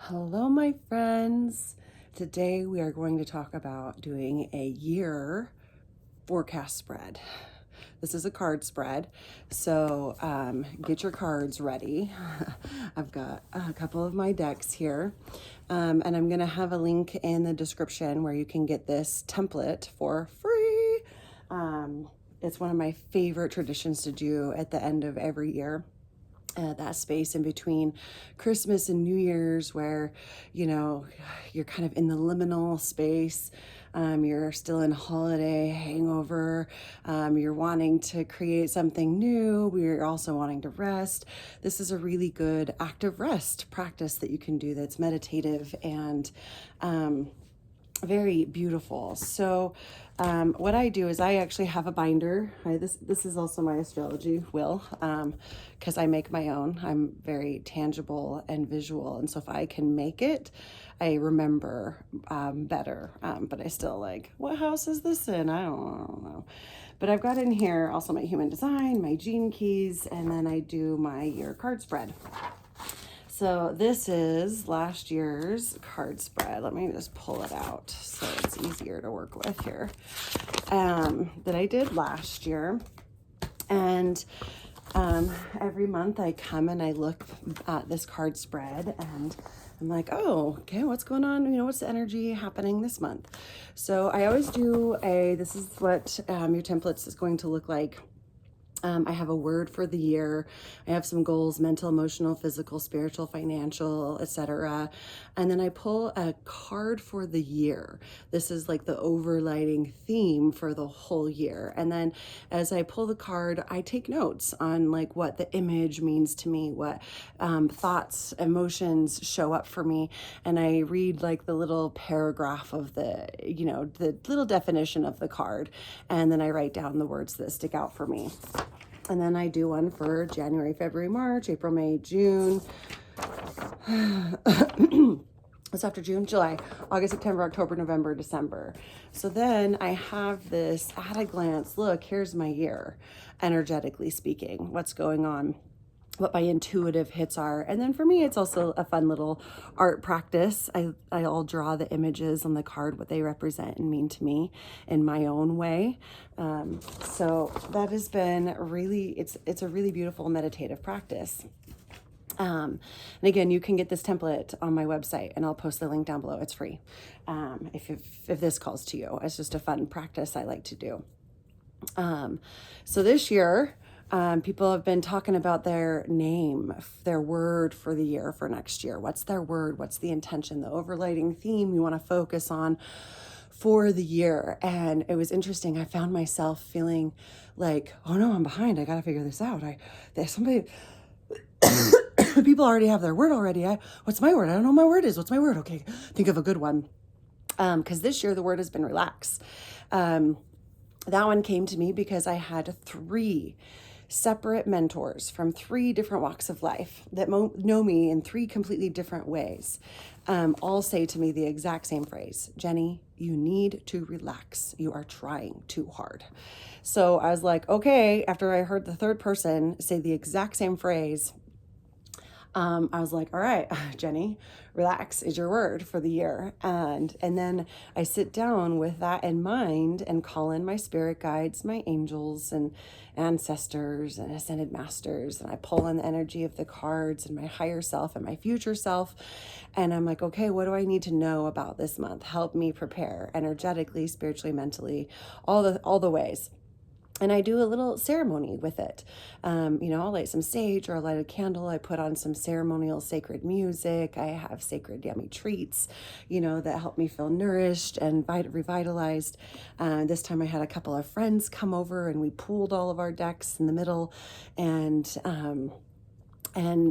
Hello, my friends. Today we are going to talk about doing a year forecast spread. This is a card spread, so get your cards ready. I've got a couple of my decks here, and I'm going to have a link in the description where you can get this template for free. It's one of my favorite traditions to do at the end of every year. That space in between Christmas and New Year's where, you're kind of in the liminal space. You're still in holiday hangover. You're wanting to create something new. We're also wanting to rest. This is a really good active rest practice that you can do that's meditative and very beautiful. So what I do is I actually have a binder. This is also my astrology wheel, because I make my own. I'm very tangible and visual, and so if I can make it, I remember better. But I still what house is this in? I don't know. But I've got in here also my human design, my gene keys, and then I do my year card spread. So this is last year's card spread. Let me just pull it out so it's easier to work with here. That I did last year. And every month I come and I look at this card spread and I'm like, oh, okay, what's going on? What's the energy happening this month? So I always do this is what your templates is going to look like. I have a word for the year. I have some goals: mental, emotional, physical, spiritual, financial, etc. And then I pull a card for the year. This is like the overlighting theme for the whole year. And then as I pull the card, I take notes on what the image means to me, what thoughts, emotions show up for me. And I read the little paragraph of the little definition of the card. And then I write down the words that stick out for me. And then I do one for January, February, March, April, May, June. It's after June, July, August, September, October, November, December. So then I have this at a glance look. Here's my year, energetically speaking, what's going on, what my intuitive hits are. And then for me, it's also a fun little art practice. I'll draw the images on the card, what they represent and mean to me in my own way. So that has been really, it's a really beautiful meditative practice. And again, you can get this template on my website and I'll post the link down below. It's free. If this calls to you, it's just a fun practice I like to do. So this year, people have been talking about their name, their word for the year for next year. What's their word? What's the intention, the overlighting theme you want to focus on for the year? And it was interesting. I found myself feeling like, oh no, I'm behind. I got to figure this out. There's somebody, people already have their word already. What's my word? I don't know what my word is. What's my word? Okay. Think of a good one. Cause this year the word has been relax. That one came to me because I had 3 separate mentors from 3 different walks of life that know me in 3 completely different ways. All say to me the exact same phrase: Jenny, you need to relax. You are trying too hard. So I was like, okay, after I heard the third person say the exact same phrase, I was like, all right, Jenny, relax is your word for the year. And then I sit down with that in mind and call in my spirit guides, my angels and ancestors and ascended masters. And I pull in the energy of the cards and my higher self and my future self. And I'm like, okay, what do I need to know about this month? Help me prepare energetically, spiritually, mentally, all the ways. And I do a little ceremony with it. I'll light some sage or I'll light a candle. I put on some ceremonial sacred music. I have sacred yummy treats, that help me feel nourished and revitalized. This time I had a couple of friends come over and we pooled all of our decks in the middle. And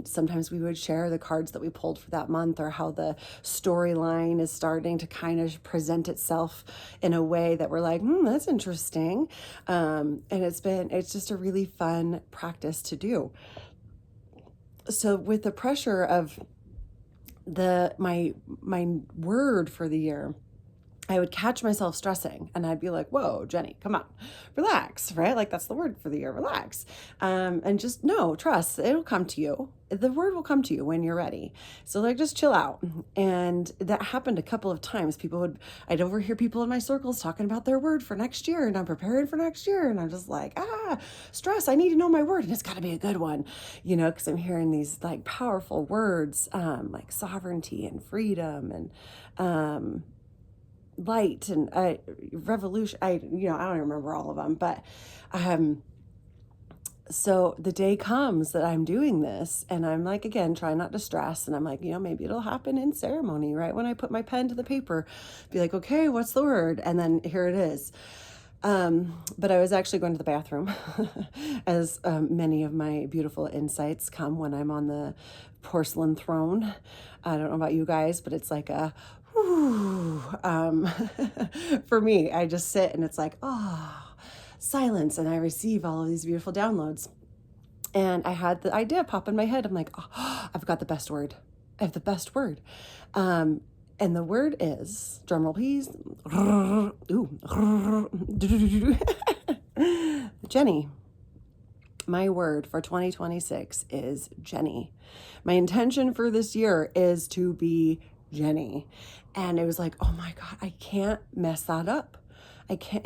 sometimes we would share the cards that we pulled for that month or how the storyline is starting to kind of present itself in a way that we're like, that's interesting. And it's just a really fun practice to do. So with the pressure of my word for the year, I would catch myself stressing and I'd be like, whoa, Jenny, come on, relax, right? Like that's the word for the year, relax. And just no, trust, it'll come to you. The word will come to you when you're ready. So like, just chill out. And that happened a couple of times. I'd overhear people in my circles talking about their word for next year, and I'm preparing for next year. And I'm just like, stress, I need to know my word. And it's gotta be a good one, cause I'm hearing these like powerful words, like sovereignty and freedom and, light and revolution. I don't remember all of them, but so the day comes that I'm doing this, and I'm like, again, try not to stress, and I'm like, maybe it'll happen in ceremony, right? When I put my pen to the paper, be like, okay, what's the word? And then here it is. But I was actually going to the bathroom as many of my beautiful insights come when I'm on the porcelain throne. I don't know about you guys, but it's like a for me, I just sit and it's like, silence. And I receive all of these beautiful downloads. And I had the idea pop in my head. I'm like, I've got the best word. I have the best word. And the word is, drumroll please. Jenny. My word for 2026 is Jenny. My intention for this year is to be Jenny. And it was like, oh my God, I can't mess that up. I can't,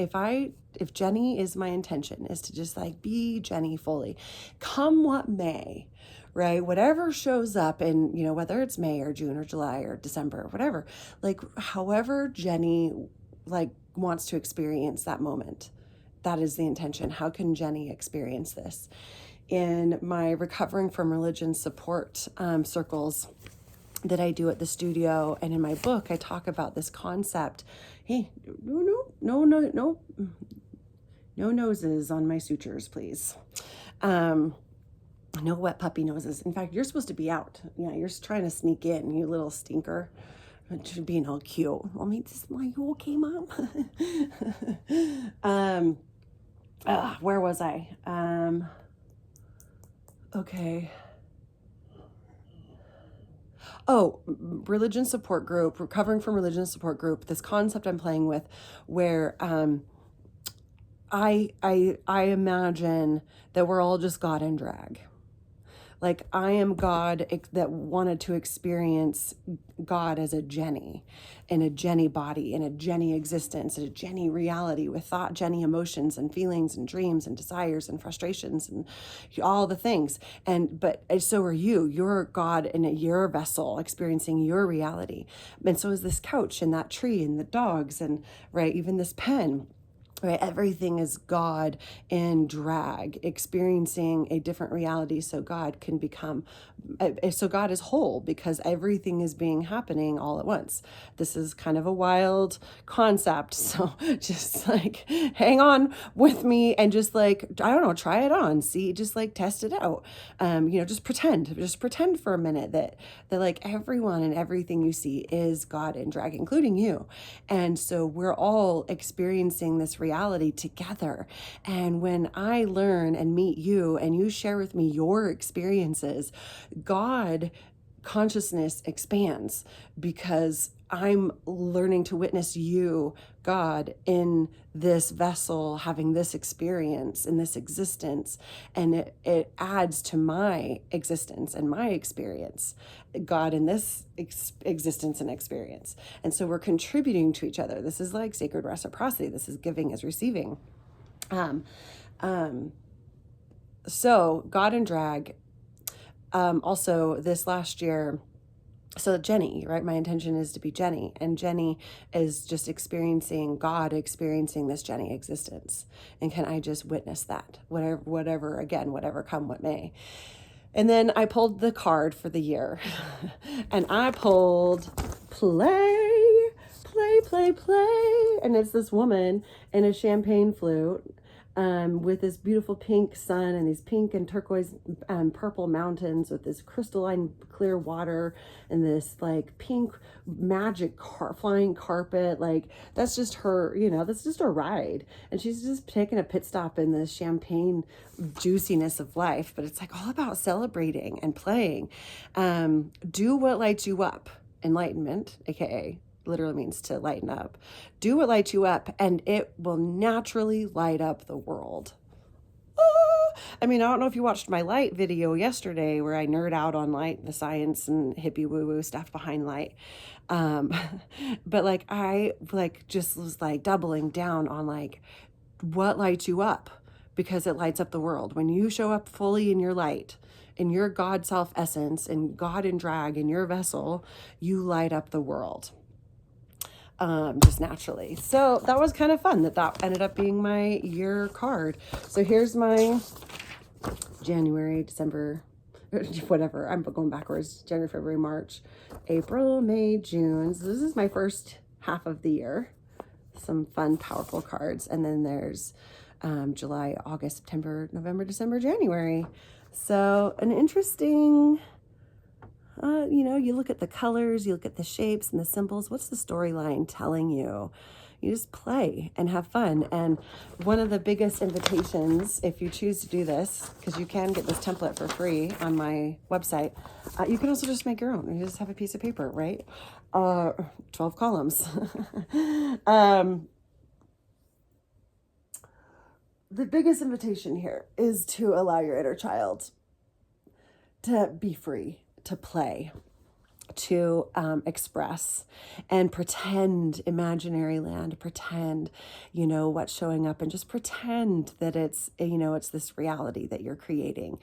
if Jenny is my intention, is to just like be Jenny fully, come what may, right? Whatever shows up in, whether it's May or June or July or December or whatever, like however Jenny like wants to experience that moment. That is the intention. How can Jenny experience this? In my recovering from religion support circles that I do at the studio, and in my book, I talk about this concept. Hey, no noses on my sutures, please. No wet puppy noses. In fact, you're supposed to be out. Yeah, you're trying to sneak in, you little stinker. Being all cute. Are you okay, Mom? Where was I? Okay. Religion support group, recovering from religion support group, this concept I'm playing with where I imagine that we're all just God in drag. Like I am God that wanted to experience God as a Jenny, in a Jenny body, in a Jenny existence, in a Jenny reality with thought, Jenny emotions and feelings and dreams and desires and frustrations and all the things. But so are you. You're God in your vessel, experiencing your reality. And so is this couch and that tree and the dogs and right, even this pen. Right, everything is God in drag, experiencing a different reality so God can become, so God is whole because everything is happening all at once. This is kind of a wild concept, so just like hang on with me and just like, I don't know, try it on, see, just like test it out. Just pretend for a minute that like everyone and everything you see is God in drag, including you. And so we're all experiencing this reality together. And when I learn and meet you and you share with me your experiences, God consciousness expands because I'm learning to witness you, God, in this vessel, having this experience in this existence. And it adds to my existence and my experience, God in this existence and experience. And so we're contributing to each other. This is like sacred reciprocity. This is giving as receiving. So God in drag. Also this last year, so Jenny, right? My intention is to be Jenny, and Jenny is just experiencing God, experiencing this Jenny existence. And can I just witness that? Whatever, come what may. And then I pulled the card for the year and I pulled play. And it's this woman in a champagne flute with this beautiful pink sun and these pink and turquoise purple mountains with this crystalline clear water and this like pink magic flying carpet. Like that's just her, that's just a ride. And she's just taking a pit stop in the champagne juiciness of life. But it's like all about celebrating and playing. Do what lights you up. Enlightenment, aka literally means to lighten up. Do what lights you up, and it will naturally light up the world. I mean, I don't know if you watched my light video yesterday where I nerd out on light, the science and hippie woo-woo stuff behind light. Um, but like, I like just was like doubling down on like what lights you up, because it lights up the world. When you show up fully in your light, in your God self essence, and God in drag in your vessel, you light up the world. Just naturally. So that was kind of fun that ended up being my year card. So here's my January, December, whatever. I'm going backwards. January, February, March, April, May, June. So this is my first half of the year. Some fun, powerful cards. And then there's July, August, September, November, December, January. So an interesting, you look at the colors, you look at the shapes and the symbols. What's the storyline telling you? You just play and have fun. And one of the biggest invitations, if you choose to do this, because you can get this template for free on my website, you can also just make your own. You just have a piece of paper, right? 12 columns. The biggest invitation here is to allow your inner child to be free, to play, to express and pretend imaginary land, pretend, what's showing up, and just pretend that it's, it's this reality that you're creating.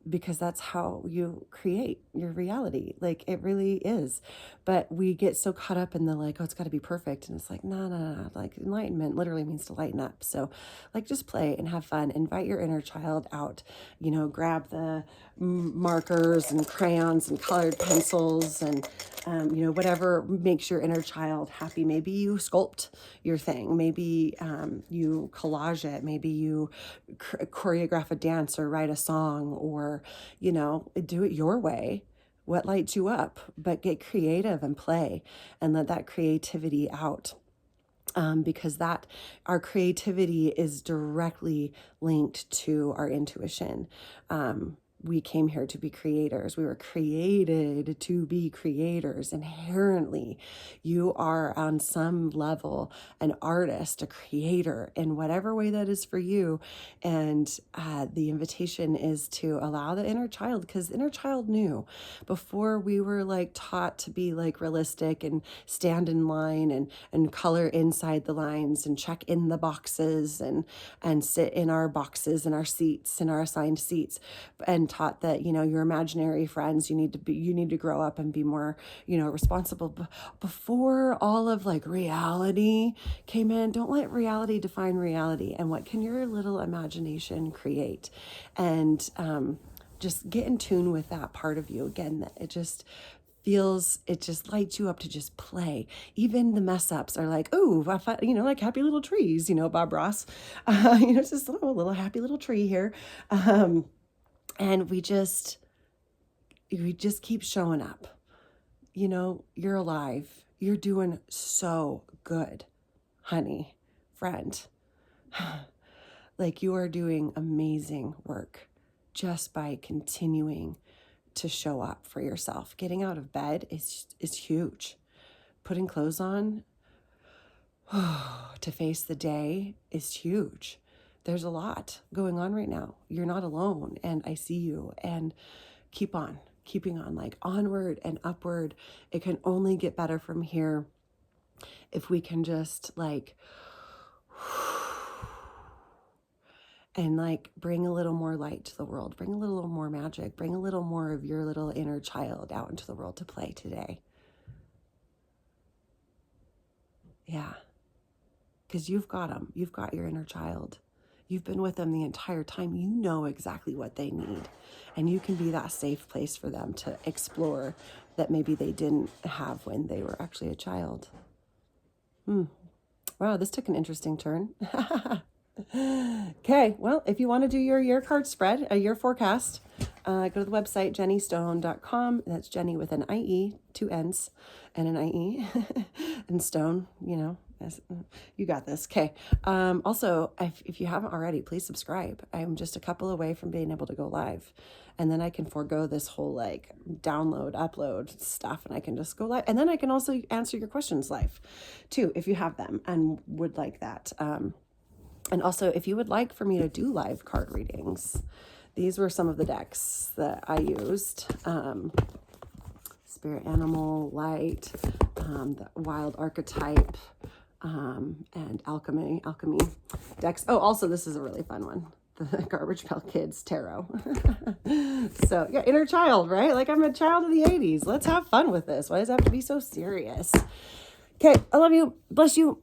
Because that's how you create your reality. Like, it really is. But we get so caught up in the like, oh, it's got to be perfect. And it's like, no. Like, enlightenment literally means to lighten up. So like, just play and have fun. Invite your inner child out, grab the markers and crayons and colored pencils and, whatever makes your inner child happy. Maybe you sculpt your thing. Maybe you collage it. Maybe you choreograph a dance or write a song, or, do it your way. What lights you up? But get creative and play and let that creativity out. Because our creativity is directly linked to our intuition. We came here to be creators. We were created to be creators. Inherently, you are on some level an artist, a creator, in whatever way that is for you. And the invitation is to allow the inner child, because the inner child knew before we were like taught to be like realistic and stand in line and color inside the lines and check in the boxes and sit in our boxes and our seats and our assigned seats, and taught that, your imaginary friends, you need to grow up and be more, responsible. Before all of like reality came in, don't let reality define reality. And what can your little imagination create? And just get in tune with that part of you again, that it just lights you up to just play. Even the mess ups are like, oh, like happy little trees, Bob Ross, it's just a little happy little tree here. And we just keep showing up. You're alive. You're doing so good, honey, friend. Like, you are doing amazing work just by continuing to show up for yourself. Getting out of bed is huge. Putting clothes on to face the day is huge. There's a lot going on right now. You're not alone, and I see you. And keeping on, like onward and upward. It can only get better from here if we can just like, and like bring a little more light to the world, bring a little more magic, bring a little more of your little inner child out into the world to play today. Yeah, because you've got them. You've got your inner child. You've been with them the entire time. You know exactly what they need. And you can be that safe place for them to explore that maybe they didn't have when they were actually a child. Wow, this took an interesting turn. Okay, well, if you want to do your year card spread, a year forecast, go to the website, jennystone.com. That's Jenny with an IE, 2 N's and an IE, and stone, you know, you got this. Okay. Also, if you haven't already, please subscribe. I'm just a couple away from being able to go live. And then I can forego this whole like download, upload stuff, and I can just go live. And then I can also answer your questions live too, if you have them and would like that. And also, if you would like for me to do live card readings, these were some of the decks that I used. Spirit Animal, Light, the Wild Archetype, and Alchemy decks. Oh, also, this is a really fun one. The Garbage Pail Kids Tarot. So, yeah, inner child, right? Like, I'm a child of the 80s. Let's have fun with this. Why does it have to be so serious? Okay, I love you. Bless you.